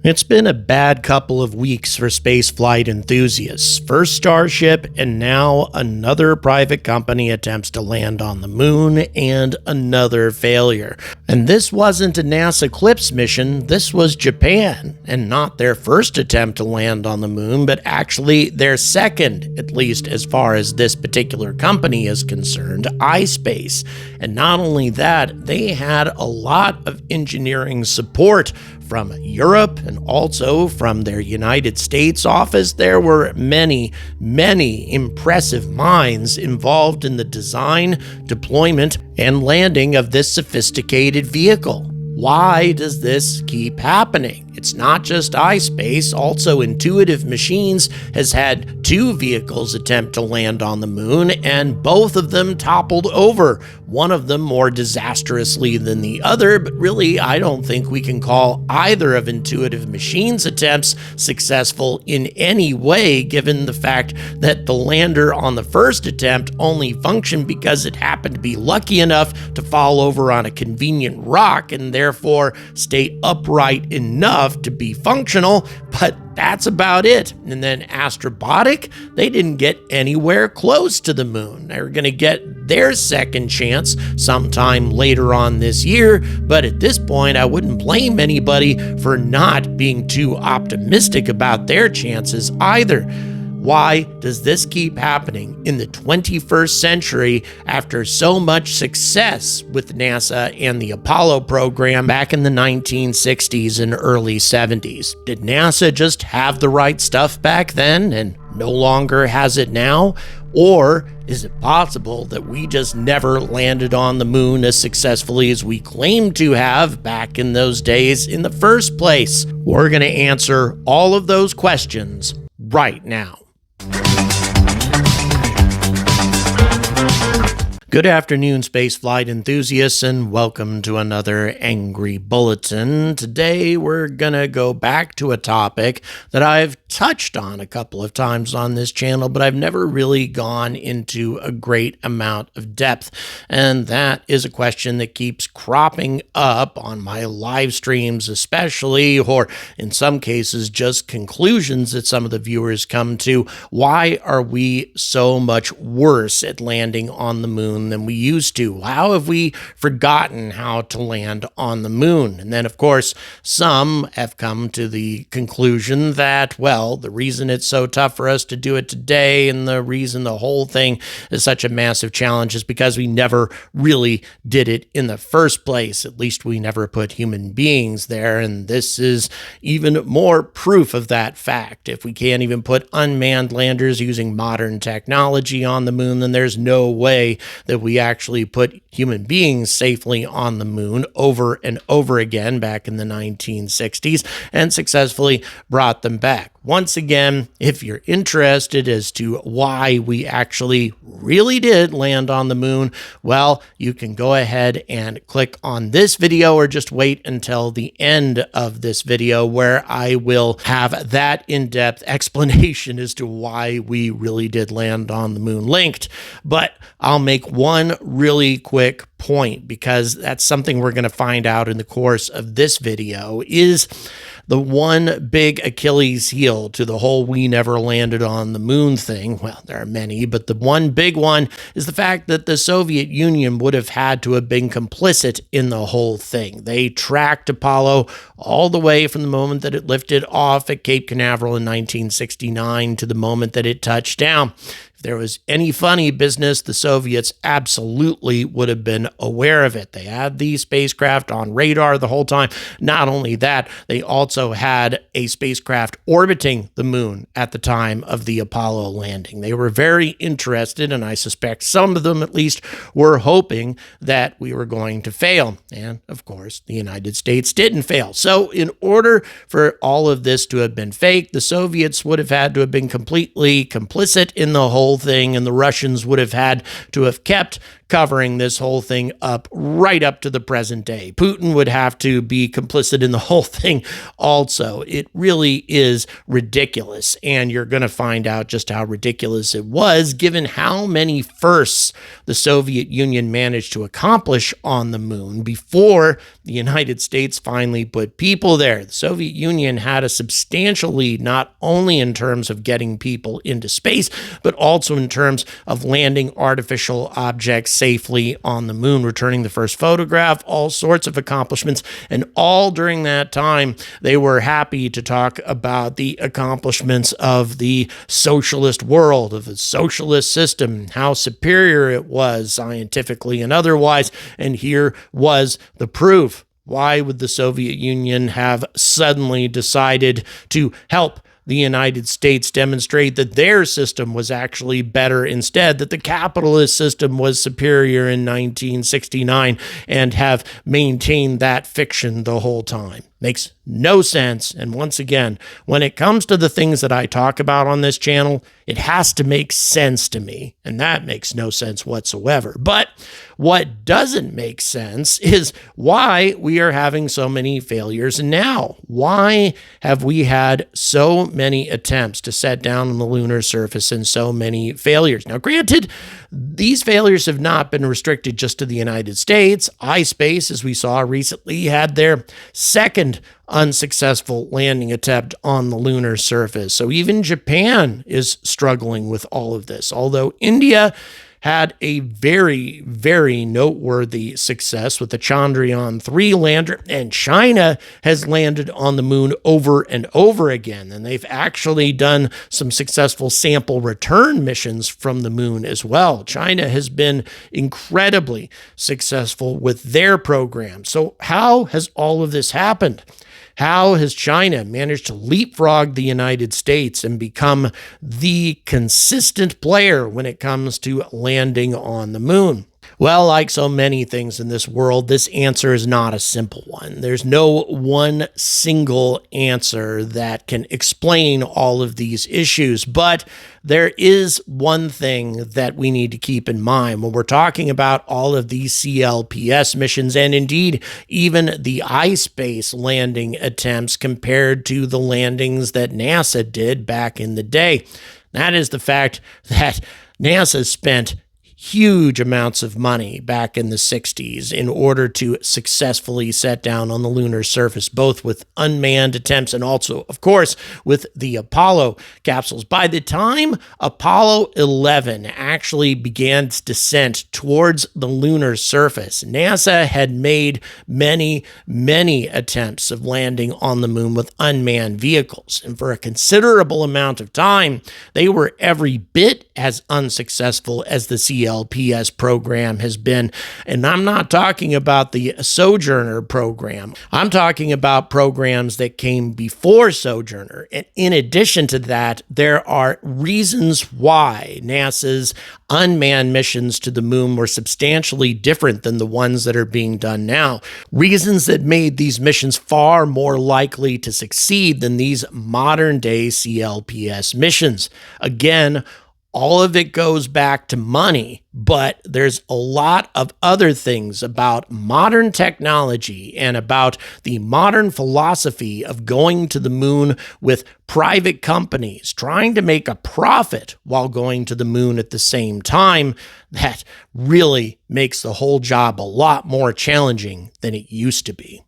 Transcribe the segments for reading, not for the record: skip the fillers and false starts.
It's been a bad couple of weeks for spaceflight enthusiasts. First Starship, and now another private company attempts to land on the moon, and another failure. And this wasn't a NASA CLPS mission, this was Japan, and not their first attempt to land on the moon, but actually their second, at least as far as this particular company is concerned, iSpace. And not only that, they had a lot of engineering support from Europe and also from their United States office. There were many impressive minds involved in the design, deployment, and landing of this sophisticated vehicle. Why does this keep happening? It's not just iSpace, also Intuitive Machines has had two vehicles attempt to land on the moon, and both of them toppled over. One of them more disastrously than the other, but really I don't think we can call either of Intuitive Machines' attempts successful in any way, given the fact that the lander on the first attempt only functioned because it happened to be lucky enough to fall over on a convenient rock and therefore stay upright enough to be functional, but that's about it. And then Astrobotic, they didn't get anywhere close to the moon. They're going to get their second chance sometime later on this year, but at this point, I wouldn't blame anybody for not being too optimistic about their chances either. Why does this keep happening in the 21st century after so much success with NASA and the Apollo program back in the 1960s and early 70s? Did NASA just have the right stuff back then and no longer has it now? Or is it possible that we just never landed on the moon as successfully as we claimed to have back in those days in the first place? We're going to answer all of those questions right now. Good afternoon, spaceflight enthusiasts, and welcome to another Angry Bulletin. Today, we're gonna go back to a topic that I've touched on a couple of times on this channel, but I've never really gone into a great amount of depth, and that is a question that keeps cropping up on my live streams especially, or in some cases, just conclusions that some of the viewers come to. Why are we so much worse at landing on the moon than we used to? How have we forgotten how to land on the moon? And then, of course, some have come to the conclusion that, well, the reason it's so tough for us to do it today and the reason the whole thing is such a massive challenge is because we never really did it in the first place. At least we never put human beings there, and this is even more proof of that fact. If we can't even put unmanned landers using modern technology on the moon, then there's no way that we actually put human beings safely on the moon over and over again back in the 1960s and successfully brought them back. Once again, if you're interested as to why we actually really did land on the moon, well, you can go ahead and click on this video or just wait until the end of this video where I will have that in-depth explanation as to why we really did land on the moon linked. But I'll make one really quick point because that's something we're going to find out in the course of this video is the one big Achilles heel to the whole we never landed on the moon thing. Well, there are many, but the one big one is the fact that the Soviet Union would have had to have been complicit in the whole thing. They tracked Apollo all the way from the moment that it lifted off at Cape Canaveral in 1969 to the moment that it touched down. If there was any funny business, the Soviets absolutely would have been aware of it. They had the spacecraft on radar the whole time. Not only that, they also had a spacecraft orbiting the moon at the time of the Apollo landing. They were very interested, and I suspect some of them at least were hoping that we were going to fail. And of course, the United States didn't fail. So in order for all of this to have been fake, the Soviets would have had to have been completely complicit in the whole thing, and the Russians would have had to have kept covering this whole thing up right up to the present day. Putin would have to be complicit in the whole thing also. It really is ridiculous, and you're going to find out just how ridiculous it was given how many firsts the Soviet Union managed to accomplish on the moon before the United States finally put people there. The Soviet Union had a substantial lead, not only in terms of getting people into space, but also in terms of landing artificial objects safely on the moon, returning the first photograph, all sorts of accomplishments. And all during that time, they were happy to talk about the accomplishments of the socialist world, of the socialist system, how superior it was scientifically and otherwise. And here was the proof. Why would the Soviet Union have suddenly decided to help the United States demonstrate that their system was actually better instead, that the capitalist system was superior in 1969, and have maintained that fiction the whole time? Makes no sense. And once again, when it comes to the things that I talk about on this channel, it has to make sense to me. And that makes no sense whatsoever. But what doesn't make sense is why we are having so many failures now. Why have we had so many attempts to set down on the lunar surface and so many failures? Now, granted, these failures have not been restricted just to the United States. iSpace, as we saw recently, had their second unsuccessful landing attempt on the lunar surface. So even Japan is struggling with all of this, although India had a very, very noteworthy success with the Chandrayaan-3 lander, and China has landed on the moon over and over again, and they've actually done some successful sample return missions from the moon as well. China has been incredibly successful with their program. So how has all of this happened? How has China managed to leapfrog the United States and become the consistent player when it comes to landing on the moon? Well, like so many things in this world, this answer is not a simple one. There's no one single answer that can explain all of these issues, but there is one thing that we need to keep in mind when we're talking about all of these CLPS missions, and indeed even the iSpace landing attempts compared to the landings that NASA did back in the day. That is the fact that NASA spent huge amounts of money back in the 60s in order to successfully set down on the lunar surface, both with unmanned attempts and also, of course, with the Apollo capsules. By the time Apollo 11 actually began its descent towards the lunar surface, NASA had made many, many attempts of landing on the moon with unmanned vehicles. And for a considerable amount of time, they were every bit as unsuccessful as the CLPS program has been. And I'm not talking about the Sojourner program. I'm talking about programs that came before Sojourner. And in addition to that, there are reasons why NASA's unmanned missions to the moon were substantially different than the ones that are being done now. Reasons that made these missions far more likely to succeed than these modern-day CLPS missions. Again, all of it goes back to money, but there's a lot of other things about modern technology and about the modern philosophy of going to the moon with private companies trying to make a profit while going to the moon at the same time that really makes the whole job a lot more challenging than it used to be.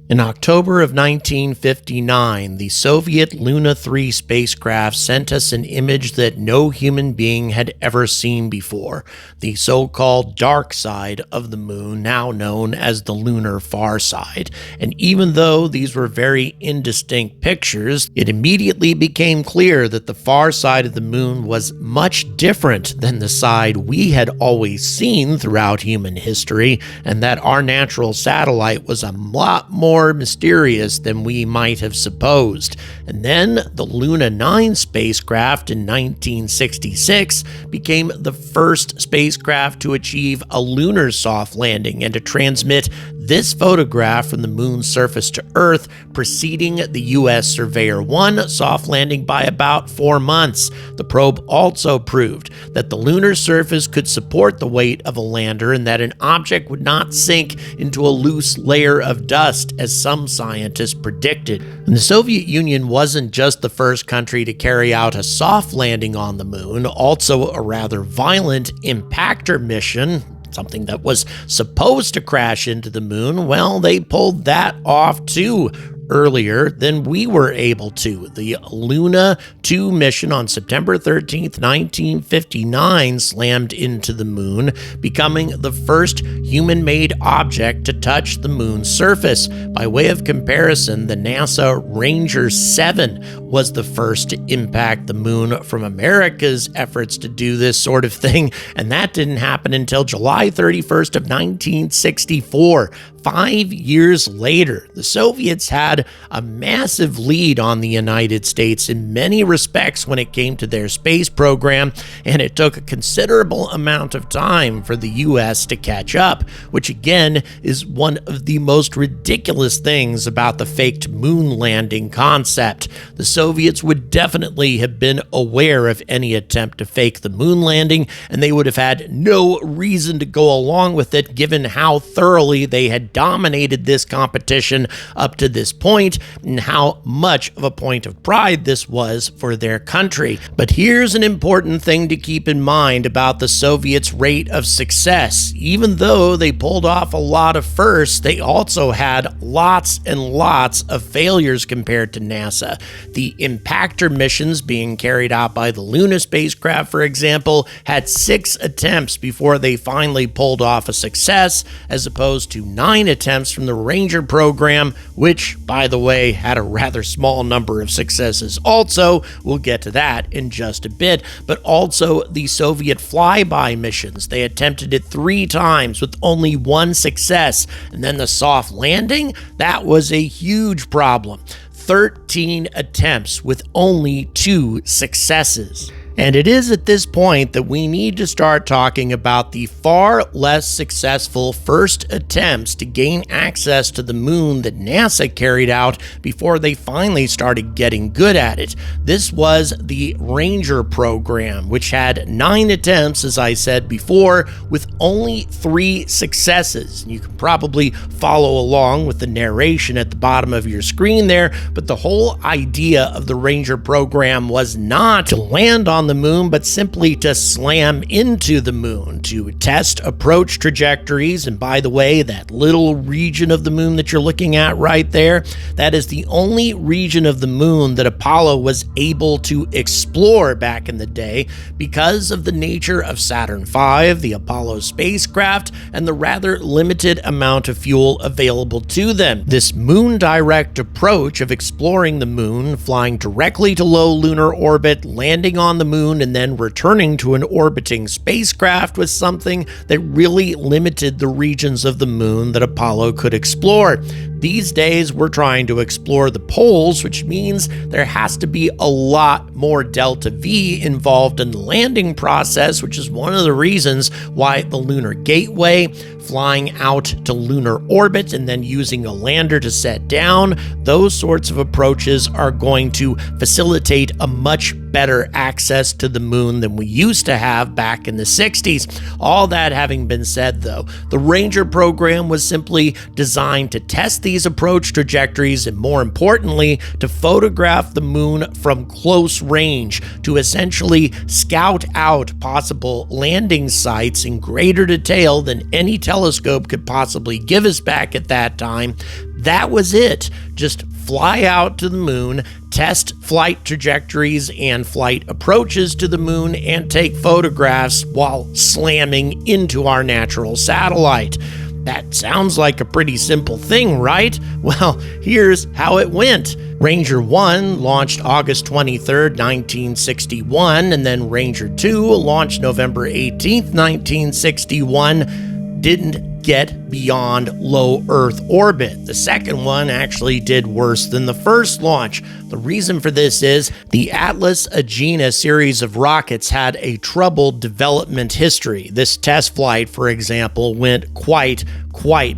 In October of 1959, the Soviet Luna 3 spacecraft sent us an image that no human being had ever seen before, the so-called dark side of the moon, now known as the lunar far side. And even though these were very indistinct pictures, it immediately became clear that the far side of the moon was much different than the side we had always seen throughout human history, and that our natural satellite was a lot more mysterious than we might have supposed. And then the Luna 9 spacecraft in 1966 became the first spacecraft to achieve a lunar soft landing and to transmit this photograph from the moon's surface to Earth, preceding the U.S. Surveyor 1 soft landing by about 4 months. The probe also proved that the lunar surface could support the weight of a lander and that an object would not sink into a loose layer of dust, as some scientists predicted. And the Soviet Union wasn't just the first country to carry out a soft landing on the moon, also a rather violent impactor mission, something that was supposed to crash into the moon. Well, they pulled that off too earlier than we were able to. The Luna 2 mission on September 13th, 1959 slammed into the moon, becoming the first human-made object to touch the moon's surface. By way of comparison, the NASA Ranger 7 was the first to impact the moon from America's efforts to do this sort of thing, and that didn't happen until July 31st of 1964. 5 years later, the Soviets had a massive lead on the United States in many respects when it came to their space program, and it took a considerable amount of time for the U.S. to catch up, which again is one of the most ridiculous things about the faked moon landing concept. The Soviets would definitely have been aware of any attempt to fake the moon landing, and they would have had no reason to go along with it given how thoroughly they had dominated this competition up to this point and how much of a point of pride this was for their country. But here's an important thing to keep in mind about the Soviets' rate of success. Even though they pulled off a lot of firsts, they also had lots and lots of failures compared to NASA. The impactor missions being carried out by the Luna spacecraft, for example, had 6 attempts before they finally pulled off a success, as opposed to 9 attempts from the Ranger program, which, by the way, had a rather small number of successes also. We'll get to that in just a bit. But also the Soviet flyby missions. They attempted it 3 times with only 1 success. And then the soft landing, that was a huge problem. 13 attempts with only 2 successes. And it is at this point that we need to start talking about the far less successful first attempts to gain access to the moon that NASA carried out before they finally started getting good at it. This was the Ranger program, which had 9 attempts, as I said before, with only 3 successes. You can probably follow along with the narration at the bottom of your screen there, but the whole idea of the Ranger program was not to land on the moon, but simply to slam into the moon to test approach trajectories. And by the way, that little region of the moon that you're looking at right there, that is the only region of the moon that Apollo was able to explore back in the day because of the nature of Saturn V, the Apollo spacecraft, and the rather limited amount of fuel available to them. This moon direct approach of exploring the moon, flying directly to low lunar orbit, landing on the moon, and then returning to an orbiting spacecraft was something that really limited the regions of the moon that Apollo could explore. These days, we're trying to explore the poles, which means there has to be a lot more delta V involved in the landing process, which is one of the reasons why the Lunar Gateway, flying out to lunar orbit and then using a lander to set down, those sorts of approaches are going to facilitate a much better access to the moon than we used to have back in the 60s. All that having been said, though, the Ranger program was simply designed to test these approach trajectories and, more importantly, to photograph the moon from close range, to essentially scout out possible landing sites in greater detail than any telescope could possibly give us back at that time. That was it. Just fly out to the moon, test flight trajectories and flight approaches to the moon, and take photographs while slamming into our natural satellite. That sounds like a pretty simple thing, right? Well, here's how it went. Ranger 1 launched August 23rd, 1961, and then Ranger 2 launched November 18th, 1961. Didn't get beyond low Earth orbit. The second one actually did worse than the first launch. The reason for this is the Atlas Agena series of rockets had a troubled development history. This test flight, for example, went quite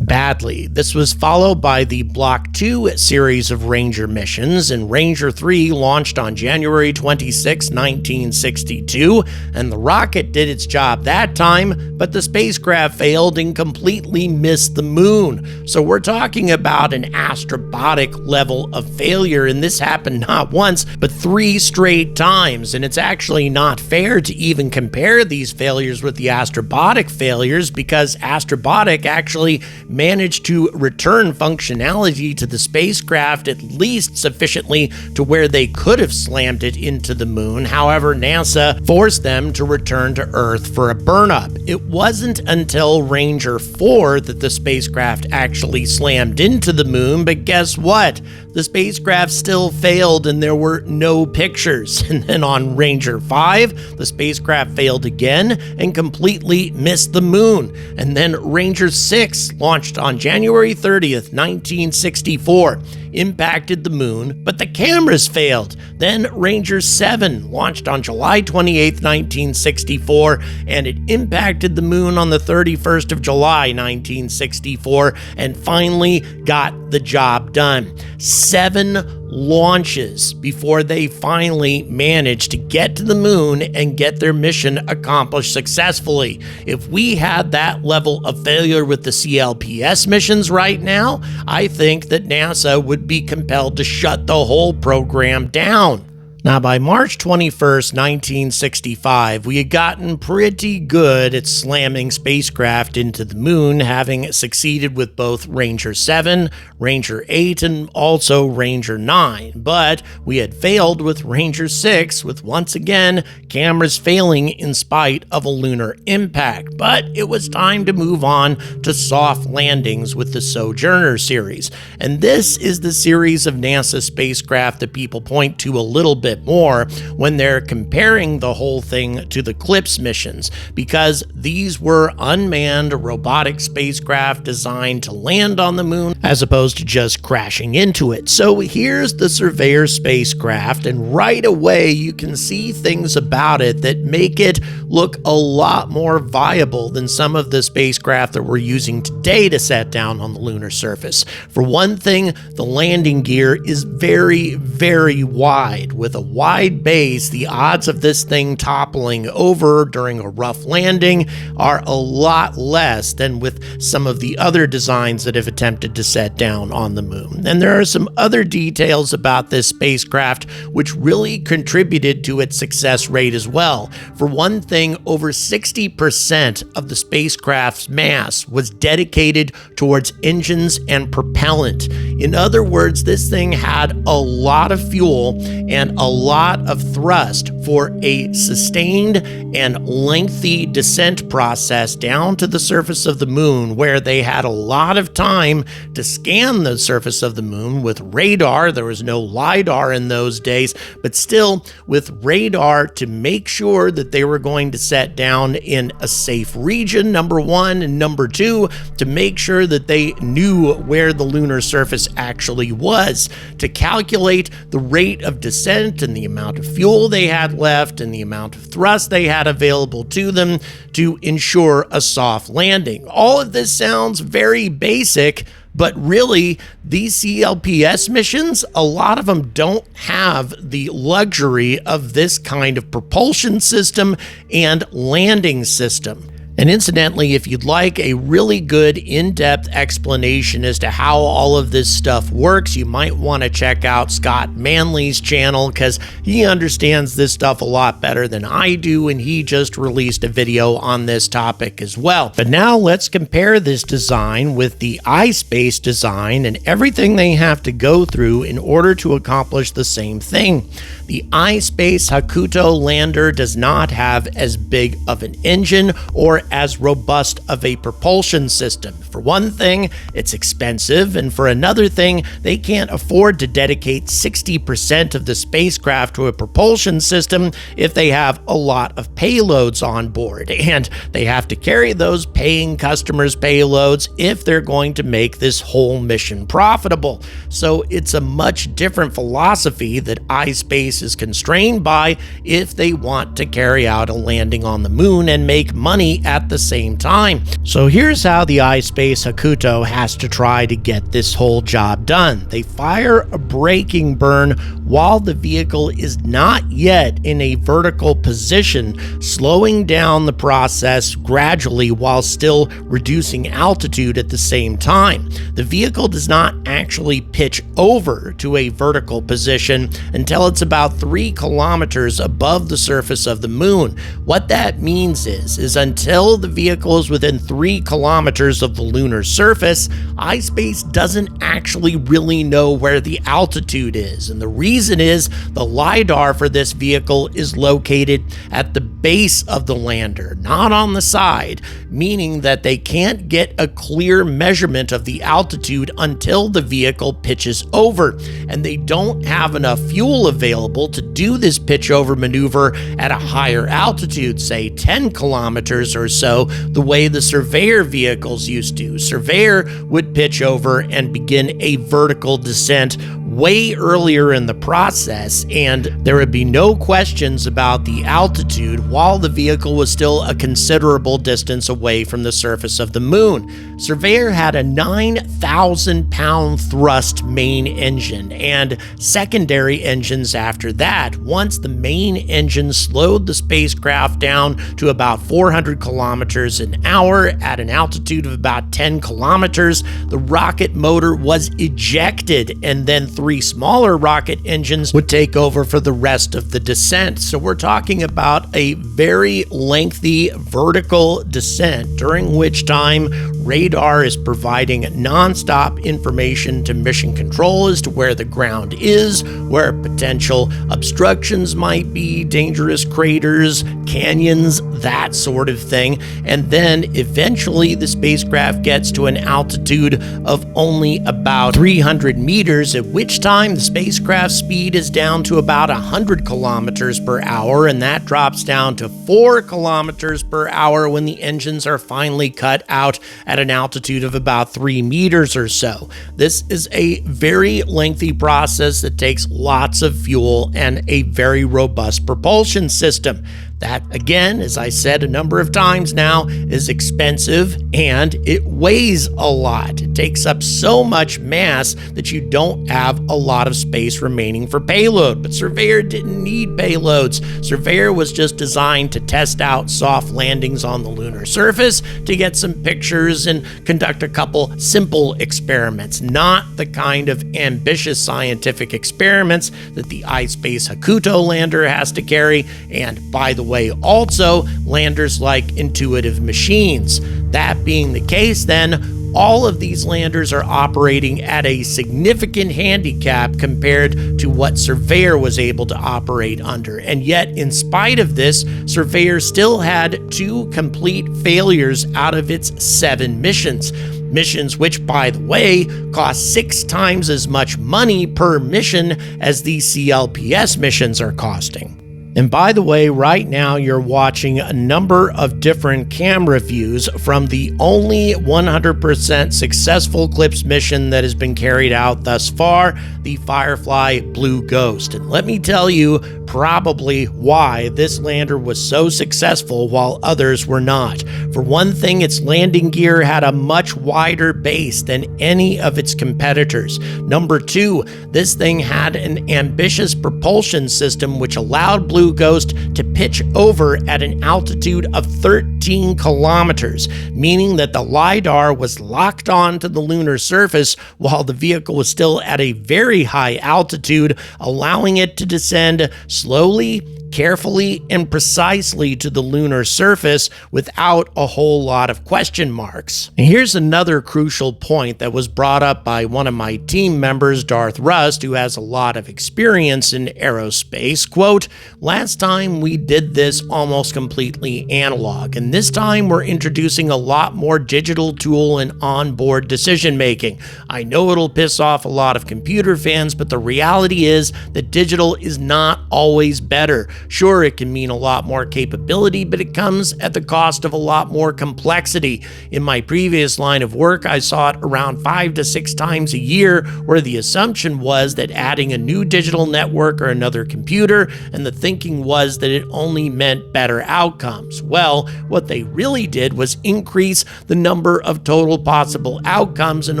badly. This was followed by the Block 2 series of Ranger missions, and Ranger 3 launched on January 26, 1962, and the rocket did its job that time, but the spacecraft failed and completely missed the moon. So we're talking about an astrobotic level of failure, and this happened not once, but 3 straight times, and it's actually not fair to even compare these failures with the astrobotic failures, because astrobotic actually managed to return functionality to the spacecraft at least sufficiently to where they could have slammed it into the moon. However, NASA forced them to return to Earth for a burn-up. It wasn't until Ranger 4 that the spacecraft actually slammed into the moon, but guess what? The spacecraft still failed and there were no pictures. And then on Ranger 5, the spacecraft failed again and completely missed the moon. And then Ranger 6 launched on January 30th, 1964, impacted the moon, but the cameras failed. Then Ranger 7 launched on July 28, 1964, and it impacted the moon on the 31st of July, 1964, and finally got the job done. 7 launches before they finally managed to get to the moon and get their mission accomplished successfully. If we had that level of failure with the CLPS missions right now, I think that NASA would be compelled to shut the whole program down. Now, by March 21st, 1965, we had gotten pretty good at slamming spacecraft into the moon, having succeeded with both Ranger 7, Ranger 8, and also Ranger 9. But we had failed with Ranger 6, with once again cameras failing in spite of a lunar impact. But it was time to move on to soft landings with the Sojourner series. And this is the series of NASA spacecraft that people point to a little bit more when they're comparing the whole thing to the CLPS missions, because these were unmanned robotic spacecraft designed to land on the moon as opposed to just crashing into it. So here's the Surveyor spacecraft, and right away you can see things about it that make it look a lot more viable than some of the spacecraft that we're using today to set down on the lunar surface. For one thing, the landing gear is very, very wide. With a wide base, the odds of this thing toppling over during a rough landing are a lot less than with some of the other designs that have attempted to set down on the moon. And there are some other details about this spacecraft which really contributed to its success rate as well. For one thing, over 60% of the spacecraft's mass was dedicated towards engines and propellant. In other words, this thing had a lot of fuel and a lot of thrust for a sustained and lengthy descent process down to the surface of the moon, where they had a lot of time to scan the surface of the moon with radar. There was no LiDAR in those days, but still with radar to make sure that they were going to set down in a safe region, number one, and number two, to make sure that they knew where the lunar surface actually was, to calculate the rate of descent and the amount of fuel they had left and the amount of thrust they had available to them to ensure a soft landing. All of this sounds very basic, but really, these CLPS missions, a lot of them don't have the luxury of this kind of propulsion system and landing system. And incidentally, if you'd like a really good in-depth explanation as to how all of this stuff works, you might want to check out Scott Manley's channel, because he understands this stuff a lot better than I do, and he just released a video on this topic as well. But now let's compare this design with the iSpace design and everything they have to go through in order to accomplish the same thing. The iSpace Hakuto lander does not have as big of an engine or as robust of a propulsion system. For one thing, it's expensive, and for another thing, they can't afford to dedicate 60% of the spacecraft to a propulsion system if they have a lot of payloads on board, and they have to carry those paying customers' payloads if they're going to make this whole mission profitable. So it's a much different philosophy that iSpace is constrained by if they want to carry out a landing on the moon and make money at the same time. So here's how the iSpace Hakuto has to try to get this whole job done. They fire a braking burn while the vehicle is not yet in a vertical position, slowing down the process gradually while still reducing altitude at the same time. The vehicle does not actually pitch over to a vertical position until it's about 3 kilometers above the surface of the moon. What that means is until the vehicle is within 3 kilometers of the lunar surface, iSpace doesn't actually really know where the altitude is. And the reason is the LiDAR for this vehicle is located at the base of the lander, not on the side, meaning that they can't get a clear measurement of the altitude until the vehicle pitches over. And they don't have enough fuel available to do this pitch over maneuver at a higher altitude, say 10 kilometers or so, the way the Surveyor vehicles used to. Surveyor would pitch over and begin a vertical descent way earlier in the process, and there would be no questions about the altitude while the vehicle was still a considerable distance away from the surface of the moon. Surveyor had a 9,000-pound thrust main engine and secondary engines after that. Once the main engine slowed the spacecraft down to about 400 kilometers an hour at an altitude of about 10 kilometers, the rocket motor was ejected, and then 3 smaller rocket engines would take over for the rest of the descent. So we're talking about a very lengthy vertical descent, during which time radar is providing nonstop information to mission control as to where the ground is, where potential obstructions might be, dangerous craters, canyons, that sort of thing. And then eventually the spacecraft gets to an altitude of only about 300 meters, at which time the spacecraft speed is down to about 100 kilometers per hour, and that drops down to 4 kilometers per hour when the engines are finally cut out at an altitude of about 3 meters or so. This is a very lengthy process that takes lots of fuel and a very robust propulsion system. That, again, as I said a number of times now, is expensive and it weighs a lot. It takes up so much mass that you don't have a lot of space remaining for payload. But Surveyor didn't need payloads. Surveyor was just designed to test out soft landings on the lunar surface, to get some pictures and conduct a couple simple experiments, not the kind of ambitious scientific experiments that the iSpace Hakuto lander has to carry, and by the way, also landers like Intuitive Machines. That being the case, then, all of these landers are operating at a significant handicap compared to what Surveyor was able to operate under. And yet, in spite of this, Surveyor still had 2 complete failures out of its 7 missions. Missions which, by the way, cost 6 times as much money per mission as these CLPS missions are costing. And by the way, right now you're watching a number of different camera views from the only 100% successful CLPS mission that has been carried out thus far, the Firefly Blue Ghost. And let me tell you probably why this lander was so successful while others were not. For one thing, its landing gear had a much wider base than any of its competitors. Number 2, this thing had an ambitious propulsion system which allowed Blue Ghost to pitch over at an altitude of 13 kilometers, meaning that the LiDAR was locked onto the lunar surface while the vehicle was still at a very high altitude, allowing it to descend slowly carefully and precisely to the lunar surface without a whole lot of question marks. And here's another crucial point that was brought up by one of my team members, Darth Rust, who has a lot of experience in aerospace. Quote, "Last time we did this almost completely analog, and this time we're introducing a lot more digital tool and onboard decision making. I know it'll piss off a lot of computer fans, but the reality is that digital is not always better. Sure, it can mean a lot more capability, but it comes at the cost of a lot more complexity. In my previous line of work, I saw it around 5 to 6 times a year, where the assumption was that adding a new digital network or another computer, and the thinking was that it only meant better outcomes. Well, what they really did was increase the number of total possible outcomes, and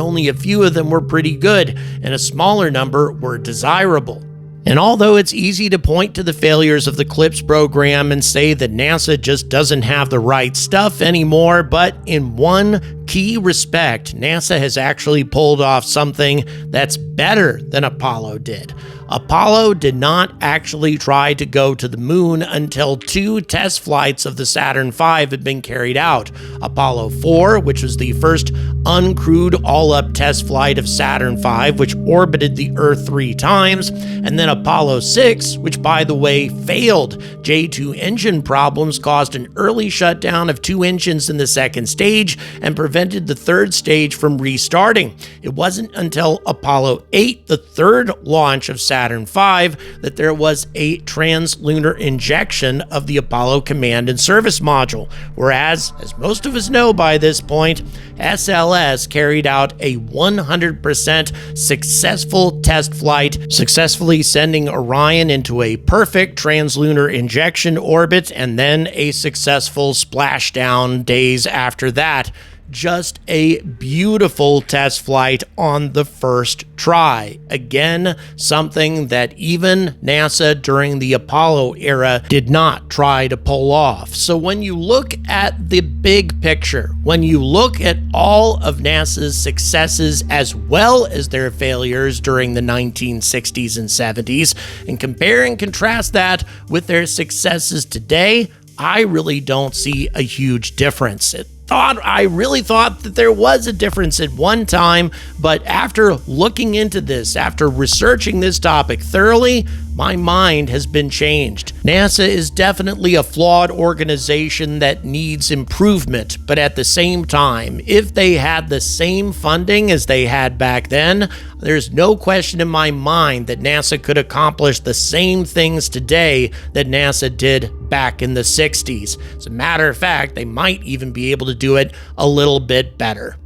only a few of them were pretty good, and a smaller number were desirable." And although it's easy to point to the failures of the CLPS program and say that NASA just doesn't have the right stuff anymore, but in one key respect, NASA has actually pulled off something that's better than Apollo did. Apollo did not actually try to go to the moon until 2 test flights of the Saturn V had been carried out. Apollo 4, which was the first uncrewed all-up test flight of Saturn V, which orbited the Earth 3 times, and then Apollo 6, which, by the way, failed. J2 engine problems caused an early shutdown of 2 engines in the second stage and prevented the third stage from restarting. It wasn't until Apollo 8, the third launch of Saturn V, that there was a translunar injection of the Apollo Command and Service Module, whereas, as most of us know by this point, SLS carried out a 100% successful test flight, successfully sending Orion into a perfect translunar injection orbit and then a successful splashdown days after that. Just a beautiful test flight on the first try. Again, something that even NASA during the Apollo era did not try to pull off. So when you look at the big picture, when you look at all of NASA's successes as well as their failures during the 1960s and 70s, and compare and contrast that with their successes today, I really don't see a huge difference. I really thought that there was a difference at one time, but after looking into this, after researching this topic thoroughly, my mind has been changed. NASA is definitely a flawed organization that needs improvement, but at the same time, if they had the same funding as they had back then, there's no question in my mind that NASA could accomplish the same things today that NASA did back in the 60s. As a matter of fact, they might even be able to do it a little bit better.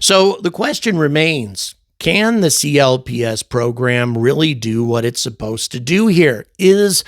So the question remains, can the CLPS program really do what it's supposed to do here? Is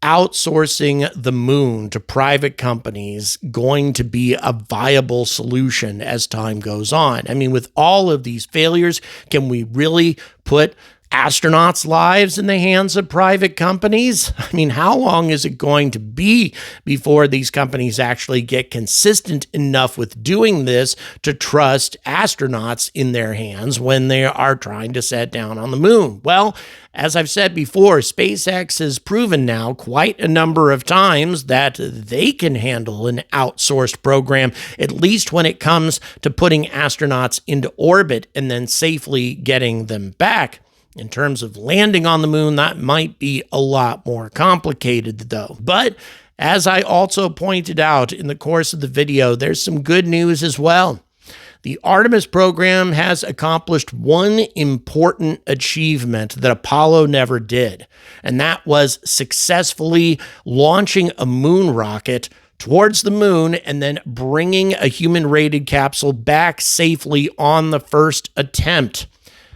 outsourcing the moon to private companies going to be a viable solution as time goes on? I mean, with all of these failures, can we really put astronauts' lives in the hands of private companies? I mean, how long is it going to be before these companies actually get consistent enough with doing this to trust astronauts in their hands when they are trying to set down on the moon? Well, as I've said before, SpaceX has proven now quite a number of times that they can handle an outsourced program, at least when it comes to putting astronauts into orbit and then safely getting them back. In terms of landing on the moon, that might be a lot more complicated, though. But as I also pointed out in the course of the video, there's some good news as well. The Artemis program has accomplished one important achievement that Apollo never did, and that was successfully launching a moon rocket towards the moon and then bringing a human-rated capsule back safely on the first attempt.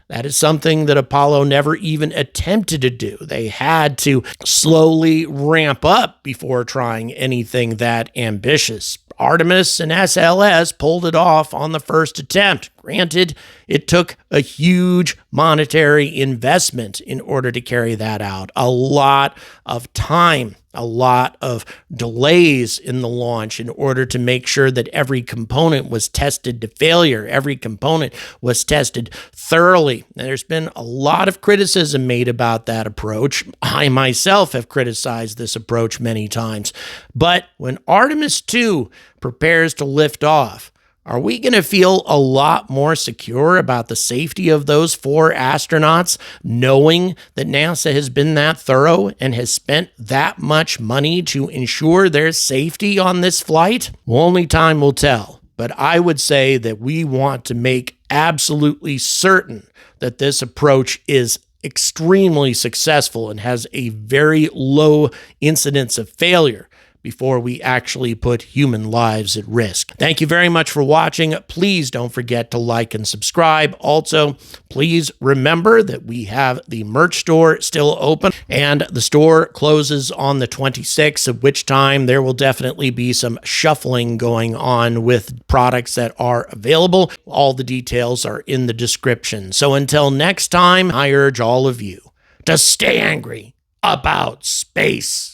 That is something that Apollo never even attempted to do. They had to slowly ramp up before trying anything that ambitious. Artemis and SLS pulled it off on the first attempt. Granted, it took a huge monetary investment in order to carry that out. A lot of time, a lot of delays in the launch in order to make sure that every component was tested to failure. Every component was tested thoroughly. And there's been a lot of criticism made about that approach. I myself have criticized this approach many times. But when Artemis 2 prepares to lift off, are we going to feel a lot more secure about the safety of those 4 astronauts, knowing that NASA has been that thorough and has spent that much money to ensure their safety on this flight? Well, only time will tell. But I would say that we want to make absolutely certain that this approach is extremely successful and has a very low incidence of failure before we actually put human lives at risk. Thank you very much for watching. Please don't forget to like and subscribe. Also, please remember that we have the merch store still open, and the store closes on the 26th, at which time there will definitely be some shuffling going on with products that are available. All the details are in the description. So until next time, I urge all of you to stay angry about space.